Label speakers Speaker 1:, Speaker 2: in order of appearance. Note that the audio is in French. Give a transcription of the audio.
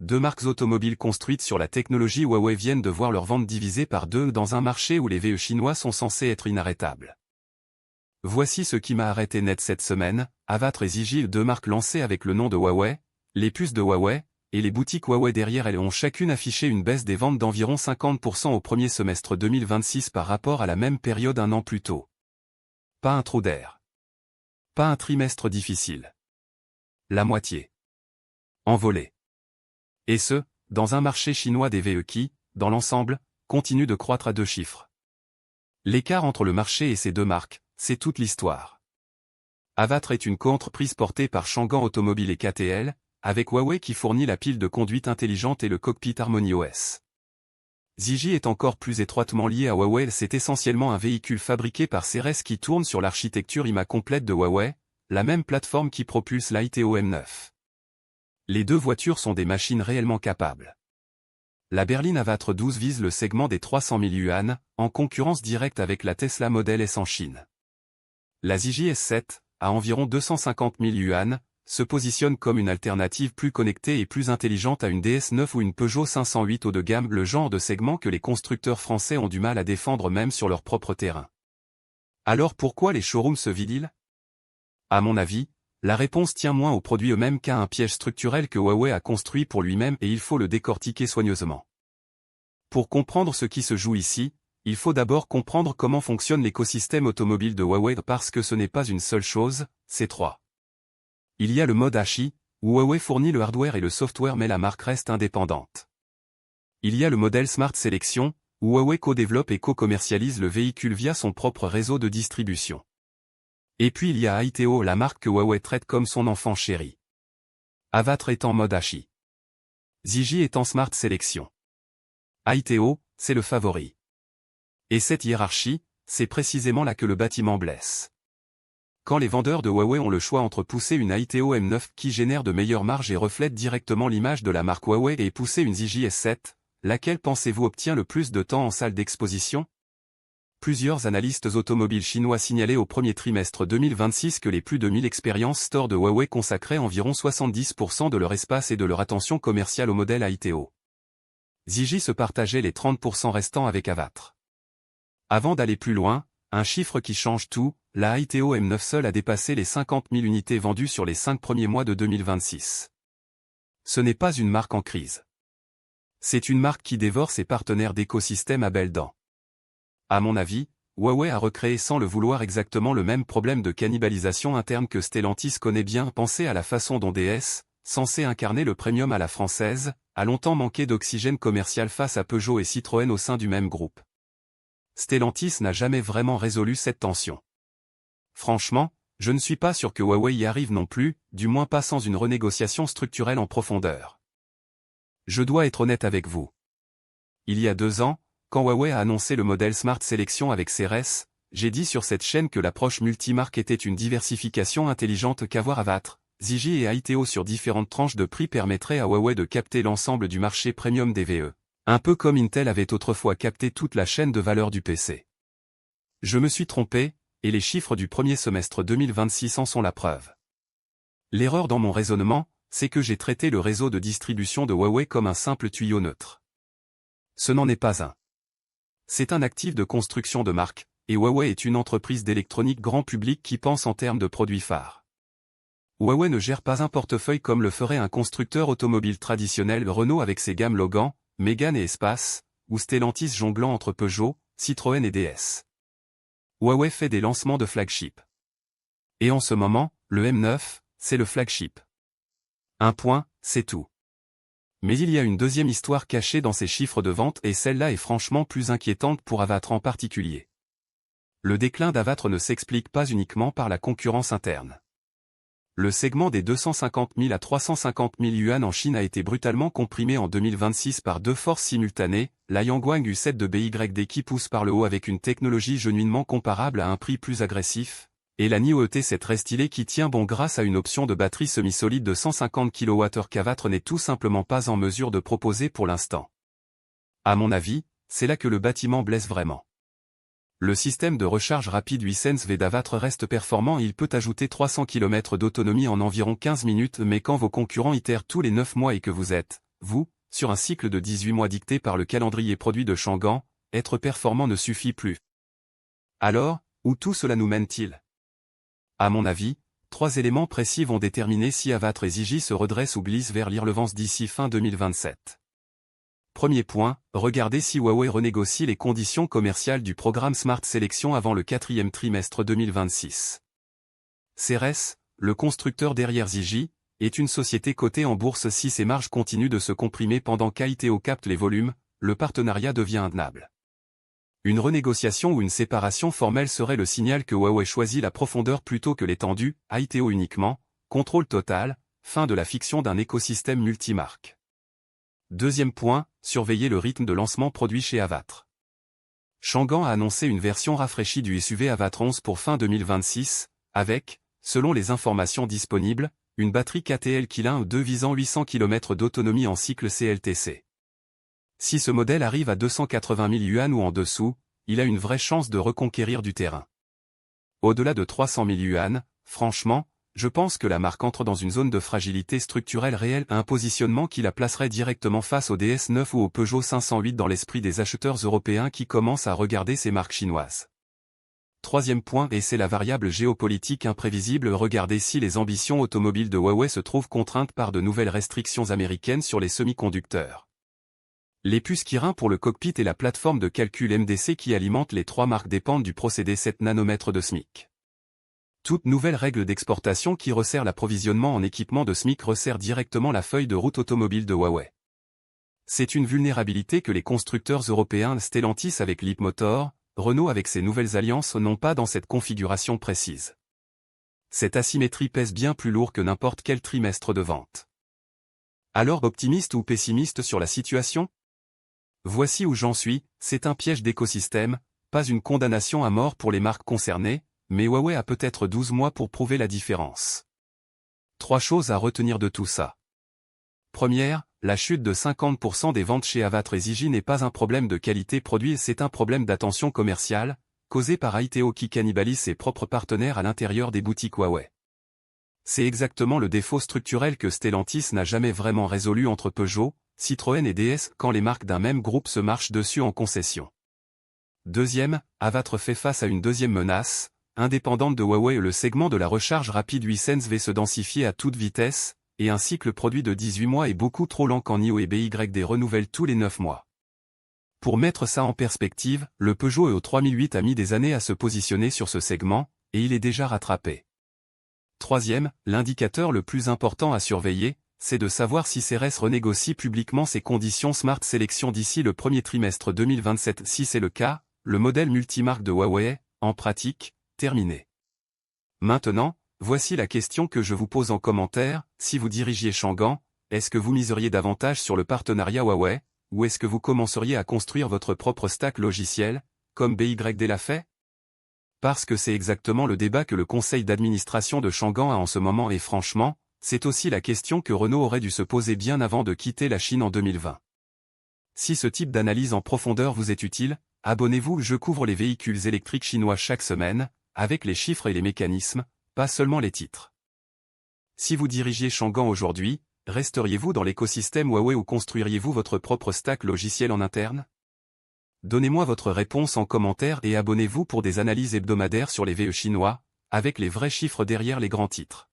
Speaker 1: deux marques automobiles construites sur la technologie Huawei viennent de voir leur vente divisée par deux dans un marché où les VE chinois sont censés être inarrêtables. Voici ce qui m'a arrêté net cette semaine, Avatra et Zigil, deux marques lancées avec le nom de Huawei, les puces de Huawei, et les boutiques Huawei derrière elles ont chacune affiché une baisse des ventes d'environ 50% au premier semestre 2026 par rapport à la même période un an plus tôt. Pas un trou d'air. Pas un trimestre difficile. La moitié. Envolée. Et ce, dans un marché chinois des VE qui, dans l'ensemble, continue de croître à deux chiffres. L'écart entre le marché et ces deux marques, c'est toute l'histoire. Avatra est une coentreprise portée par Changan Automobile et KTL, avec Huawei qui fournit la pile de conduite intelligente et le cockpit HarmonyOS. Zigil est encore plus étroitement lié à Huawei, c'est essentiellement un véhicule fabriqué par Ceres qui tourne sur l'architecture IMA complète de Huawei, la même plateforme qui propulse l'Aiteo M9. Les deux voitures sont des machines réellement capables. La berline Avatra 12 vise le segment des 300 000 yuan, en concurrence directe avec la Tesla Model S en Chine. La Zigil S7, à environ 250 000 yuan, se positionne comme une alternative plus connectée et plus intelligente à une DS9 ou une Peugeot 508 haut de gamme, le genre de segment que les constructeurs français ont du mal à défendre même sur leur propre terrain. Alors pourquoi les showrooms se vident-ils? À mon avis, la réponse tient moins aux produits eux-mêmes qu'à un piège structurel que Huawei a construit pour lui-même et il faut le décortiquer soigneusement. Pour comprendre ce qui se joue ici, il faut d'abord comprendre comment fonctionne l'écosystème automobile de Huawei parce que ce n'est pas une seule chose, c'est trois. Il y a le mode HI, où Huawei fournit le hardware et le software mais la marque reste indépendante. Il y a le modèle Smart Selection, où Huawei co-développe et co-commercialise le véhicule via son propre réseau de distribution. Et puis il y a Aiteo, la marque que Huawei traite comme son enfant chéri. Avatra est en mode HI. Zigil est en Smart Selection. Aiteo, c'est le favori. Et cette hiérarchie, c'est précisément là que le bâtiment blesse. Quand les vendeurs de Huawei ont le choix entre pousser une Aiteo M9 qui génère de meilleures marges et reflète directement l'image de la marque Huawei et pousser une Zigil S7, laquelle pensez-vous obtient le plus de temps en salle d'exposition? Plusieurs analystes automobiles chinois signalaient au premier trimestre 2026 que les plus de 1000 expériences stores de Huawei consacraient environ 70% de leur espace et de leur attention commerciale au modèle Aiteo. Zigil se partageait les 30% restants avec Avatra. Avant d'aller plus loin, un chiffre qui change tout, la Aiteo M9 seule a dépassé les 50 000 unités vendues sur les 5 premiers mois de 2026. Ce n'est pas une marque en crise. C'est une marque qui dévore ses partenaires d'écosystème à belles dents. À mon avis, Huawei a recréé sans le vouloir exactement le même problème de cannibalisation interne que Stellantis connaît bien. Pensez à la façon dont DS, censé incarner le premium à la française, a longtemps manqué d'oxygène commercial face à Peugeot et Citroën au sein du même groupe. Stellantis n'a jamais vraiment résolu cette tension. Franchement, je ne suis pas sûr que Huawei y arrive non plus, du moins pas sans une renégociation structurelle en profondeur. Je dois être honnête avec vous. Il y a 2 ans, quand Huawei a annoncé le modèle Smart Selection avec Ceres, j'ai dit sur cette chaîne que l'approche multimarque était une diversification intelligente qu'avoir Avatra, Zigil et Aiteo sur différentes tranches de prix permettrait à Huawei de capter l'ensemble du marché premium des VE, un peu comme Intel avait autrefois capté toute la chaîne de valeur du PC. Je me suis trompé, et les chiffres du premier semestre 2026 en sont la preuve. L'erreur dans mon raisonnement, c'est que j'ai traité le réseau de distribution de Huawei comme un simple tuyau neutre. Ce n'en est pas un. C'est un actif de construction de marque, et Huawei est une entreprise d'électronique grand public qui pense en termes de produits phares. Huawei ne gère pas un portefeuille comme le ferait un constructeur automobile traditionnel, Renault avec ses gammes Logan, Mégane et Espace, ou Stellantis jonglant entre Peugeot, Citroën et DS. Huawei fait des lancements de flagship. Et en ce moment, le M9, c'est le flagship. Un point, c'est tout. Mais il y a une deuxième histoire cachée dans ces chiffres de vente et celle-là est franchement plus inquiétante pour Avatra en particulier. Le déclin d'Avatra ne s'explique pas uniquement par la concurrence interne. Le segment des 250 000 à 350 000 yuan en Chine a été brutalement comprimé en 2026 par 2 forces simultanées, la Yangguang U7 de BYD qui pousse par le haut avec une technologie genuinement comparable à un prix plus agressif, et la NIO ET7 restylée qui tient bon grâce à une option de batterie semi-solide de 150 kWh qu'Avatra n'est tout simplement pas en mesure de proposer pour l'instant. À mon avis, c'est là que le bâtiment blesse vraiment. Le système de recharge rapide Huisense V d'Avatra reste performant et il peut ajouter 300 km d'autonomie en environ 15 minutes mais quand vos concurrents itèrent tous les 9 mois et que vous êtes, vous, sur un cycle de 18 mois dicté par le calendrier produit de Changan, être performant ne suffit plus. Alors, où tout cela nous mène-t-il? À mon avis, 3 éléments précis vont déterminer si Avatra et Ziggy se redressent ou glissent vers l'irrelevance d'ici fin 2027. Premier point, regardez si Huawei renégocie les conditions commerciales du programme Smart Selection avant le 4e trimestre 2026. Ceres, le constructeur derrière Ziggy, est une société cotée en bourse. Si ses marges continuent de se comprimer pendant qu'AITO capte les volumes, le partenariat devient intenable. Une renégociation ou une séparation formelle serait le signal que Huawei choisit la profondeur plutôt que l'étendue, AITO uniquement, contrôle total, fin de la fiction d'un écosystème multimarque. Deuxième point, surveillez le rythme de lancement produit chez Avatra. Changan a annoncé une version rafraîchie du SUV Avatra 11 pour fin 2026, avec, selon les informations disponibles, une batterie KTL Kirin 2 visant 800 km d'autonomie en cycle CLTC. Si ce modèle arrive à 280 000 yuan ou en dessous, il a une vraie chance de reconquérir du terrain. Au-delà de 300 000 yuan, franchement, je pense que la marque entre dans une zone de fragilité structurelle réelle, un positionnement qui la placerait directement face au DS9 ou au Peugeot 508 dans l'esprit des acheteurs européens qui commencent à regarder ces marques chinoises. Troisième point, et c'est la variable géopolitique imprévisible, regardez si les ambitions automobiles de Huawei se trouvent contraintes par de nouvelles restrictions américaines sur les semi-conducteurs. Les puces Kirin pour le cockpit et la plateforme de calcul MDC qui alimentent les 3 marques dépendent du procédé 7 nanomètres de SMIC. Toute nouvelle règle d'exportation qui resserre l'approvisionnement en équipement de SMIC resserre directement la feuille de route automobile de Huawei. C'est une vulnérabilité que les constructeurs européens Stellantis avec Leapmotor, Renault avec ses nouvelles alliances n'ont pas dans cette configuration précise. Cette asymétrie pèse bien plus lourd que n'importe quel trimestre de vente. Alors optimiste ou pessimiste sur la situation? Voici où j'en suis, c'est un piège d'écosystème, pas une condamnation à mort pour les marques concernées, mais Huawei a peut-être 12 mois pour prouver la différence. 3 choses à retenir de tout ça. Première, la chute de 50% des ventes chez Avatra et Ziggy n'est pas un problème de qualité produit, c'est un problème d'attention commerciale, causé par AITO qui cannibalise ses propres partenaires à l'intérieur des boutiques Huawei. C'est exactement le défaut structurel que Stellantis n'a jamais vraiment résolu entre Peugeot, Citroën et DS quand les marques d'un même groupe se marchent dessus en concession. Deuxième, Avatra fait face à une deuxième menace, indépendante de Huawei, le segment de la recharge rapide Hisense va se densifier à toute vitesse, et un cycle produit de 18 mois est beaucoup trop lent quand NIO et BYD renouvellent tous les 9 mois. Pour mettre ça en perspective, le Peugeot EO 3008 a mis des années à se positionner sur ce segment, et il est déjà rattrapé. Troisième, l'indicateur le plus important à surveiller, c'est de savoir si Ceres renégocie publiquement ses conditions Smart Selection d'ici le premier trimestre 2027. Si c'est le cas, le modèle multimarque de Huawei est, en pratique, terminé. Maintenant, voici la question que je vous pose en commentaire, si vous dirigiez Changan, est-ce que vous miseriez davantage sur le partenariat Huawei, ou est-ce que vous commenceriez à construire votre propre stack logiciel, comme BYD l'a fait? Parce que c'est exactement le débat que le conseil d'administration de Changan a en ce moment et franchement, c'est aussi la question que Renault aurait dû se poser bien avant de quitter la Chine en 2020. Si ce type d'analyse en profondeur vous est utile, abonnez-vous, je couvre les véhicules électriques chinois chaque semaine, avec les chiffres et les mécanismes, pas seulement les titres. Si vous dirigiez Changan aujourd'hui, resteriez-vous dans l'écosystème Huawei ou construiriez-vous votre propre stack logiciel en interne? Donnez-moi votre réponse en commentaire et abonnez-vous pour des analyses hebdomadaires sur les VE chinois, avec les vrais chiffres derrière les grands titres.